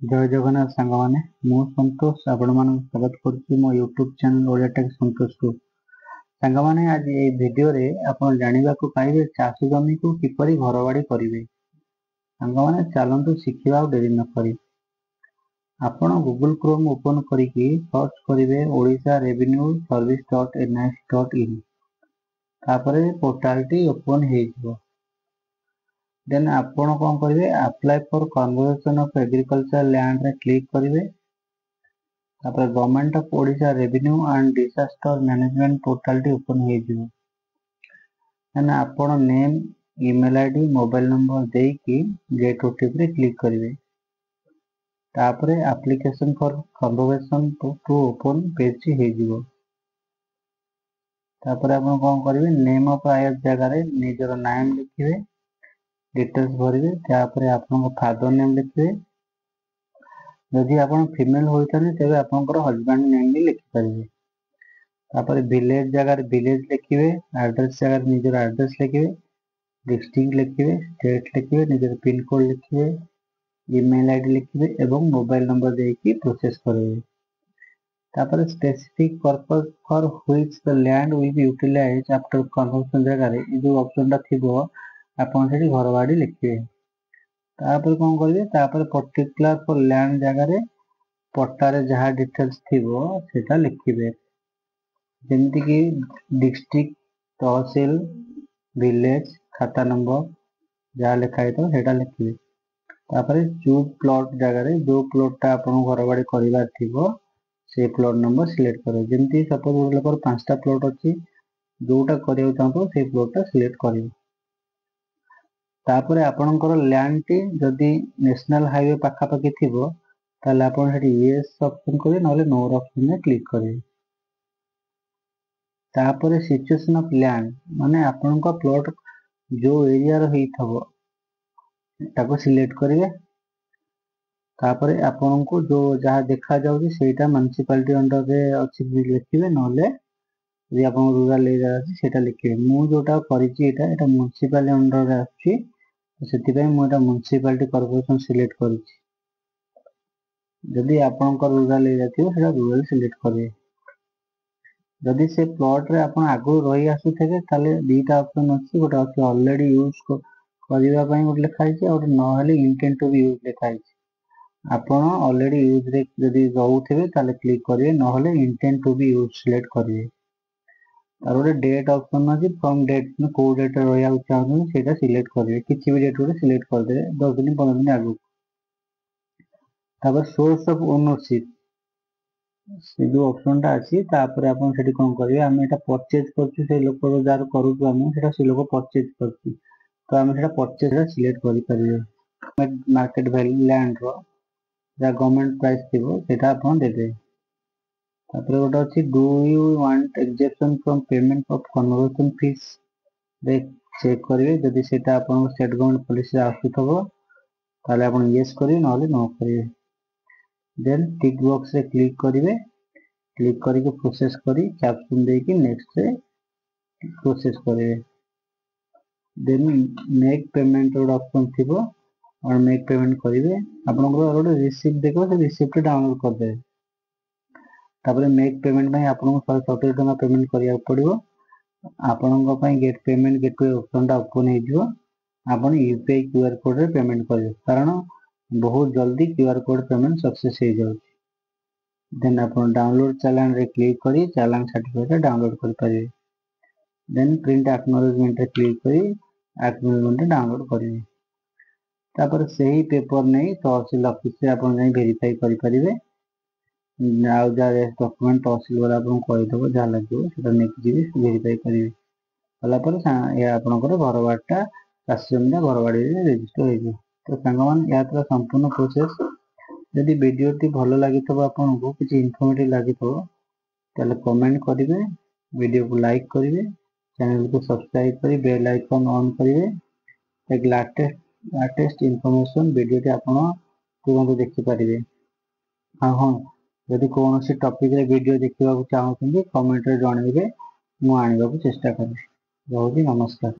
जय जगन्नाथ सांग मैंने मु संतोष आपण मान स्वागत करुच्ची मो यूट्यूब चैनल ओडिया टेक संतोष को सांग मैंने आज ये वीडियो रे आपण जानिबा को पाइबे चाष जमी को किपरि घरवाड़ी करिवे। सांग मैंने चलंतु शिखिबा डेरी न करी आपण गूगल क्रोम ओपन करिकी सर्च करिवे ओडिशा रेवेन्यू service.nis.in तापरे पोर्टल टी ओपन हे जिवो। देन आपण कौन करेंगे apply for conversion of agriculture land रे क्लिक करेंगे। तापर government of Odisha revenue and disaster management portal टी ओपन हो जिवो। देन आपण name email ID mobile number देकी गेट ओटीपी रे क्लिक करेंगे। तापर application for conversion to open page हो जिवो। तापर आपण कौन करेंगे नेम ऑफ आयर जगह रे निजर नाम लिखिबे डिटेल्स भरिवे। त्यापरे आपन फादर नेम लिखिबे। यदि आपन फीमेल होइताने तेबे आपनकर हस्बैंड नेम भी लिखि परिबे। तापरे विलेज जगह रे विलेज लिखिबे, एड्रेस जगह रे निजर एड्रेस लिखिबे, डिस्ट्रिक्ट लिखिबे, स्टेट लिखिबे, निजर पिन कोड लिखिबे, ईमेल आईडी लिखिबे एवं मोबाइल नंबर देकी प्रोसेस करिवे। तापरे specific purpose for which the land will be utilised after conversion जगह रे जो ऑप्शन ता थिबो आपण सेठी घरवाड़ी लिखिबे। तापर कौन करिवे तापर पर्टिकुलर फॉर लैंड जगह रे पट्टा रे जहा डिटेल्स थिबो सेटा लिखिबे। जेमति कि डिस्ट्रिक्ट, तहसील, विलेज, खाता नंबर जहा लिखाई तो सेटा लिखिबे। तापर चूज प्लॉट जगह रे जो प्लॉट ता आपण घरवाड़ी करिवार थिबो से प्लॉट नंबर सिलेक्ट करो। जेमति सपोज गोटे लोकर 5टा प्लॉट अछि जोटा करियो चाहतो से प्लॉट ता सिलेक्ट करियो। तापर आपनकर लैंड टी जदि नेशनल हाईवे पाखा पाखी थिबो ताले आपन हेटी यस ऑप्शन करिवे नले नो ऑप्शन में क्लिक करिवे। तापर सिचुएशन ऑफ लैंड माने आपनका प्लॉट जो एरिया रो हिथबो ताको सिलेक्ट करिवे। तापर आपन को जो जहा देखा जाउची सेटा म्युनिसिपैलिटी अंडर रे अछि लिखिवे नले जे आपन रूरल एरिया अछि सेटा लिखिवे। मु जोटा करिची एटा म्युनिसिपैलिटी अंडर रे अछि सेतिबे मु एटा म्युनिसिपैलिटी कॉर्पोरेशन सिलेक्ट करिछि। जदि आपन को रूरल एरिया थिबो सेटा रूरल सिलेक्ट करिवे। जदि से प्लॉट रे आपन आगु रही आसु थेबे ताले दीटा ऑप्शन अछि गोटा अछि ऑलरेडी यूज करिवा पई गोट लिखा छै और न हले इंटेंट टू बी यूज लिखा छै। आपन ऑलरेडी यूज रे जदि रहउ थेबे ताले क्लिक करिवे न हले intent to be use select करिवे। और गोटे डेट ऑप्शन अछि फ्रॉम डेट में को डेट रहिया चाहनु सेटा सिलेक्ट करिवे। किछि भी डेट गोटे सिलेक्ट कर देबे 10 दिन 15 दिन आगु। तापर सोर्स ऑफ ओनरशिप से जो ऑप्शन ता अछि तापर आपन सेठी कोन करिवे हम एटा परचेज करछु से लोक रो जार करू हम सेटा से लोक परचेज करछु तो हम सेटा परचेज रा सिलेक्ट करि परिवे। मार्केट वैल्यू लैंड रो जा गवर्नमेंट प्राइस थिबो सेटा आपन देबे। तापर गोटे अछि do you want exception from payment of conversion fees रे चेक करिवे। जदि सेटा आपन स्टेट गवर्नमेंट पॉलिसी आसुथबो ताले आपन यस करिवे नले नो करिवे। देन टिक बॉक्स रे क्लिक करिवे। क्लिक करिके प्रोसेस करी कैप्शन देकी नेक्स्ट रे प्रोसेस करिवे। देन मेक पेमेंट रो ऑप्शन थिबो और मेक पेमेंट करिवे। आपन को रोड रिसीप्ट देखो से रिसीप्ट डाउनलोड कर दे। तापर मेक पेमेंट में आपन को 170 टका पेमेंट करिया पड़िबो। आपन को पई गेट पेमेंट गेटवे ऑप्शन ता ओपन हे जिवो। आपन यूपीआई क्यूआर कोड रे पेमेंट करिवे कारण बहुत जल्दी क्यूआर कोड पेमेंट सक्सेस हे जाउ। देन आपन डाउनलोड चालान रे क्लिक करी चालान सर्टिफिकेट डाउनलोड कर परिवे। देन प्रिंट एक्नॉलेजमेंट रे क्लिक करी एक्नॉलेजमेंट डाउनलोड करिवे। तापर सही पेपर नै तहसील ऑफिस से आपन नै वेरीफाई करि परिवे। नाउ जा डॉक्यूमेंट तहसील वाला आपन कहि देबो जा लागो सेटा नेक जिवि वेरीफाई करिवे। होला पर या आपनकर घरवाटा कास्टमदा घरवाड़ी रे रजिस्टर हे जो। तो संगमान यात्रा संपूर्ण प्रोसेस यदि वीडियो टी भलो लागितो आपन को किछि इन्फॉर्मेटिव लागितो ताले कमेंट करिवे, वीडियो को लाइक करिवे, चैनल को सब्सक्राइब करी बेल आइकन ऑन करिवे। एक लेटेस्ट इन्फॉर्मेशन वीडियो टी आपन तुरंत देखि परिवे। हां यदि कोनोसी टॉपिक रे वीडियो देखिबा को चाहउछन कमेंट रे जणाइबे मु आनिबा को चेष्टा करिबे। बहुत ही नमस्कार।